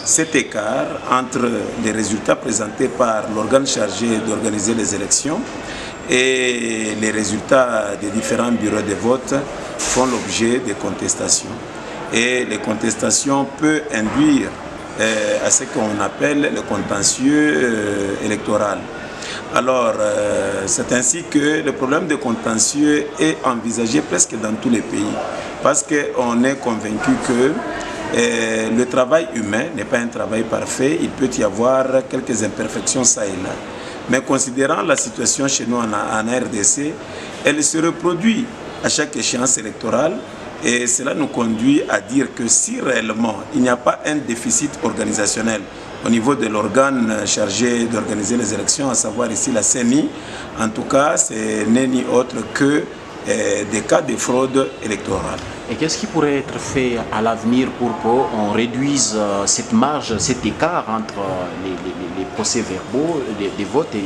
cet écart entre les résultats présentés par l'organe chargé d'organiser les élections et les résultats des différents bureaux de vote font l'objet de contestations. Et les contestations peuvent induire à ce qu'on appelle le contentieux électoral. Alors, c'est ainsi que le problème de contentieux est envisagé presque dans tous les pays, parce qu'on est convaincu que le travail humain n'est pas un travail parfait, il peut y avoir quelques imperfections ça et là. Mais considérant la situation chez nous en RDC, elle se reproduit à chaque échéance électorale. Et cela nous conduit à dire que si réellement il n'y a pas un déficit organisationnel au niveau de l'organe chargé d'organiser les élections, à savoir ici la CENI, en tout cas, ce n'est ni autre que des cas de fraude électorale. Et qu'est-ce qui pourrait être fait à l'avenir pour qu'on réduise cette marge, cet écart entre les procès-verbaux, les votes et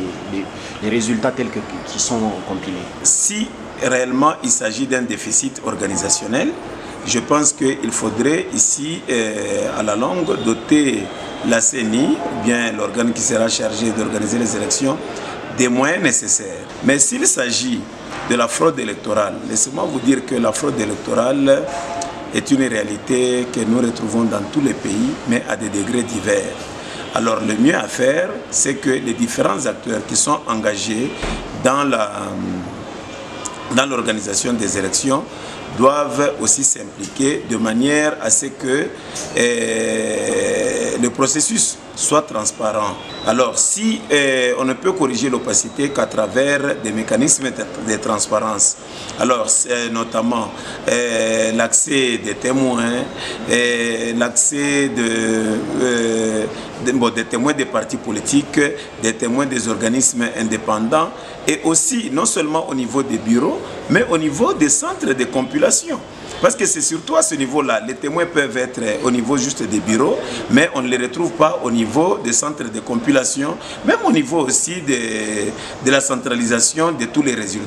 les résultats tels qui sont compilés? Si réellement il s'agit d'un déficit organisationnel, je pense qu'il faudrait ici, à la longue, doter la CENI, ou bien l'organe qui sera chargé d'organiser les élections, des moyens nécessaires. Mais s'il s'agit de la fraude électorale, laissez-moi vous dire que la fraude électorale est une réalité que nous retrouvons dans tous les pays, mais à des degrés divers. Alors le mieux à faire, c'est que les différents acteurs qui sont engagés dans l'organisation des élections doivent aussi s'impliquer de manière à ce que le processus soit transparent. Alors, si on ne peut corriger l'opacité qu'à travers des mécanismes de transparence, alors notamment l'accès des témoins, l'accès des témoins des partis politiques, des témoins des organismes indépendants, et aussi non seulement au niveau des bureaux, mais au niveau des centres de compilation. Parce que c'est surtout à ce niveau-là, les témoins peuvent être au niveau juste des bureaux, mais on ne les retrouve pas au niveau des centres de compilation, même au niveau aussi de la centralisation de tous les résultats.